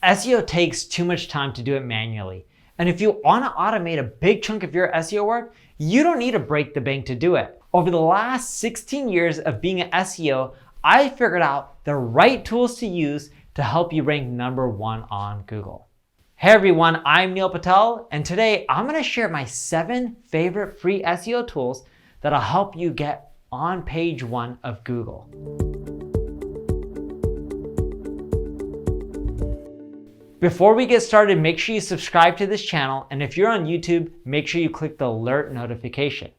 SEO takes too much time to do it manually. And if you want to automate a big chunk of your SEO work, you don't need to break the bank to do it. Over the last 16 years of being an SEO, I figured out the right tools to use to help you rank #1 on Google. Hey everyone, I'm Patel, and today I'm going to share my 7 favorite free SEO tools that'll help you get on page 1 of Google. Before we get started, make sure you subscribe to this channel, and if you're on YouTube, make sure you click the alert notification.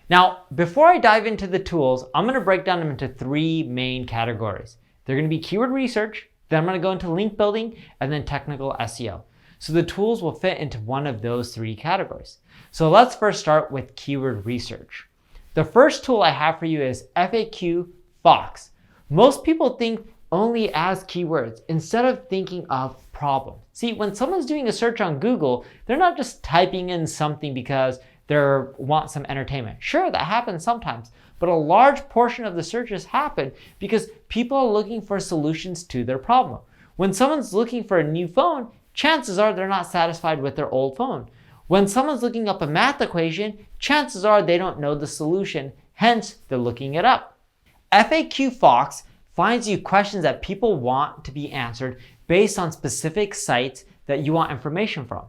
Now, before I dive into the tools, I'm going to break down them into 3 main categories. They're going to be keyword research, then I'm going to go into link building, and then technical SEO. So the tools will fit into one of those 3 categories. So let's first start with keyword research. The first tool I have for you is FAQ Fox. Most people think only as keywords instead of thinking of problems. See, when someone's doing a search on Google, they're not just typing in something because they want some entertainment. Sure, that happens sometimes, but a large portion of the searches happen because people are looking for solutions to their problem. When someone's looking for a new phone, chances are they're not satisfied with their old phone. When someone's looking up a math equation, chances are they don't know the solution, hence they're looking it up. FAQ Fox finds you questions that people want to be answered based on specific sites that you want information from.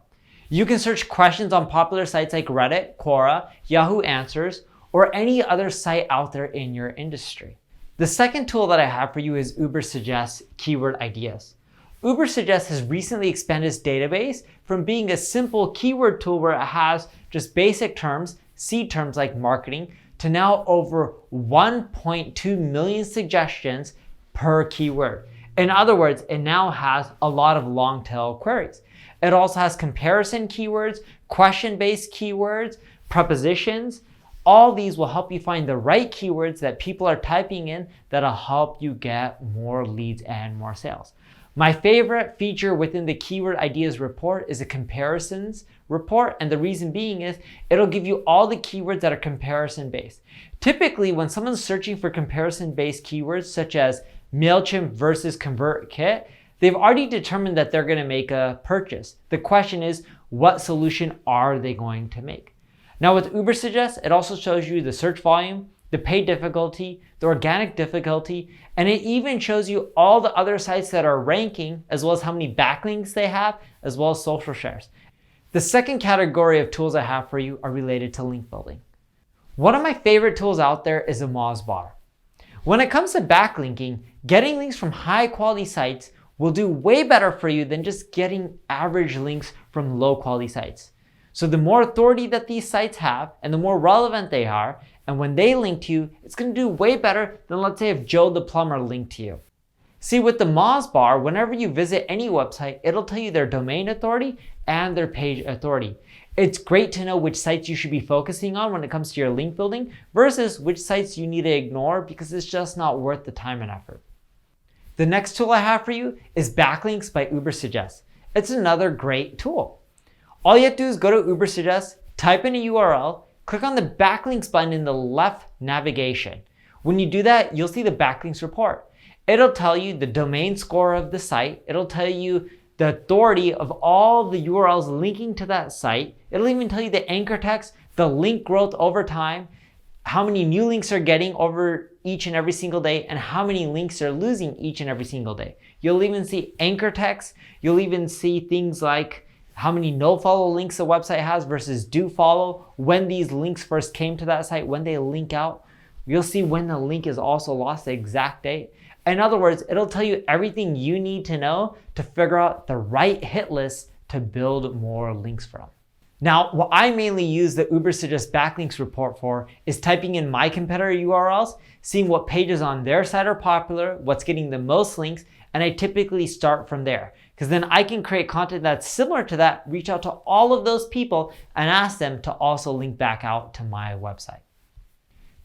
You can search questions on popular sites like Reddit, Quora, Yahoo Answers, or any other site out there in your industry. The second tool that I have for you is Ubersuggest Keyword Ideas. Ubersuggest has recently expanded its database from being a simple keyword tool where it has just basic terms, seed terms like marketing, to now over 1.2 million suggestions per keyword. In other words, it now has a lot of long tail queries. It also has comparison keywords, question-based keywords, prepositions. All these will help you find the right keywords that people are typing in that'll help you get more leads and more sales. My favorite feature within the Keyword Ideas report is a comparisons report, and the reason being is it'll give you all the keywords that are comparison based. Typically, when someone's searching for comparison based keywords such as Mailchimp versus ConvertKit, they've already determined that they're going to make a purchase. The question is, what solution are they going to make? Now with Ubersuggest, it also shows you the search volume, the paid difficulty, the organic difficulty, and it even shows you all the other sites that are ranking, as well as how many backlinks they have, as well as social shares. The second category of tools I have for you are related to link building. One of my favorite tools out there is a Mozbar. When it comes to backlinking, getting links from high quality sites will do way better for you than just getting average links from low quality sites. So the more authority that these sites have and the more relevant they are, and when they link to you, it's going to do way better than, let's say, if Joe the plumber linked to you. See, with the Mozbar, whenever you visit any website, it'll tell you their domain authority and their page authority. It's great to know which sites you should be focusing on when it comes to your link building versus which sites you need to ignore because it's just not worth the time and effort. The next tool I have for you is Backlinks by Ubersuggest. It's another great tool. All you have to do is go to Ubersuggest, type in a URL, click on the backlinks button in the left navigation. When you do that, you'll see the backlinks report. It'll tell you the domain score of the site. It'll tell you the authority of all the URLs linking to that site. It'll even tell you the anchor text, the link growth over time, how many new links are getting over each and every single day, and how many links are losing each and every single day. You'll even see anchor text. You'll even see things like how many no follow links a website has versus do follow, when these links first came to that site, when they link out. You'll see when the link is also lost, the exact date. In other words, it'll tell you everything you need to know to figure out the right hit list to build more links from. Now, what I mainly use the Ubersuggest backlinks report for is typing in my competitor URLs, seeing what pages on their site are popular, what's getting the most links, and I typically start from there. Because then I can create content that's similar to that, reach out to all of those people and ask them to also link back out to my website.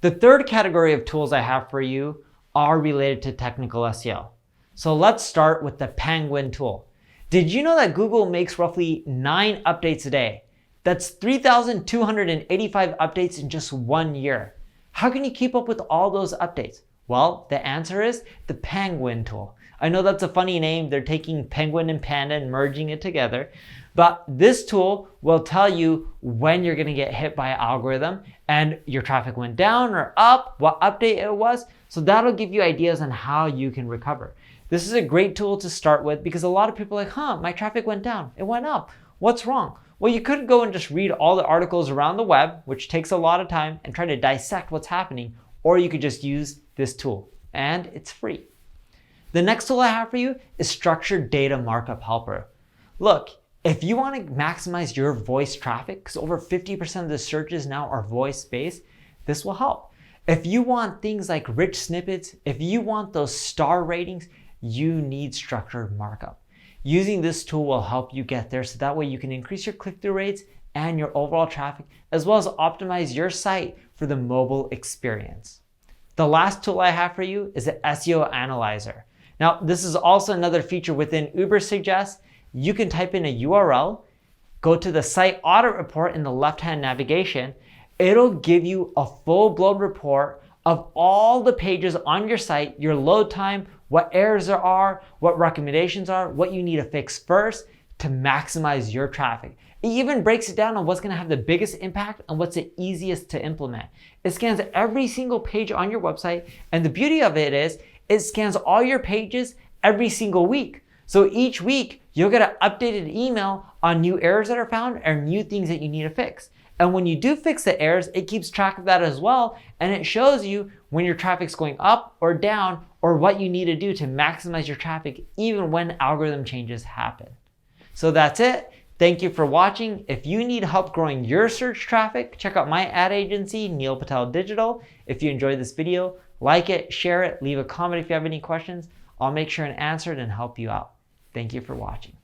The third category of tools I have for you are related to technical SEO. So let's start with the Penguin tool. Did you know that Google makes roughly 9 updates a day? That's 3,285 updates in just 1 year. How can you keep up with all those updates? Well, the answer is the Penguin tool. I know that's a funny name. They're taking penguin and panda and merging it together. But this tool will tell you when you're going to get hit by an algorithm and your traffic went down or up, what update it was. So that'll give you ideas on how you can recover. This is a great tool to start with because a lot of people are like, my traffic went down, it went up. What's wrong? Well, you could go and just read all the articles around the web, which takes a lot of time, and try to dissect what's happening, or you could just use this tool, and it's free. The next tool I have for you is Structured Data Markup Helper. Look, if you want to maximize your voice traffic, because over 50% of the searches now are voice-based, this will help. If you want things like rich snippets, if you want those star ratings, you need structured markup. Using this tool will help you get there, so that way you can increase your click-through rates and your overall traffic, as well as optimize your site for the mobile experience. The last tool I have for you is the SEO Analyzer. Now, this is also another feature within Ubersuggest. You can type in a URL, go to the site audit report in the left-hand navigation. It'll give you a full-blown report of all the pages on your site, your load time, what errors there are, what recommendations are, what you need to fix first to maximize your traffic. It even breaks it down on what's going to have the biggest impact and what's the easiest to implement. It scans every single page on your website, and the beauty of it is it scans all your pages every single week. So each week, you'll get an updated email on new errors that are found or new things that you need to fix. And when you do fix the errors, it keeps track of that as well, and it shows you when your traffic's going up or down, or what you need to do to maximize your traffic even when algorithm changes happen. So that's it. Thank you for watching. If you need help growing your search traffic, check out my ad agency, Neil Patel Digital. If you enjoyed this video, like it, share it, leave a comment if you have any questions. I'll make sure and answer it and help you out. Thank you for watching.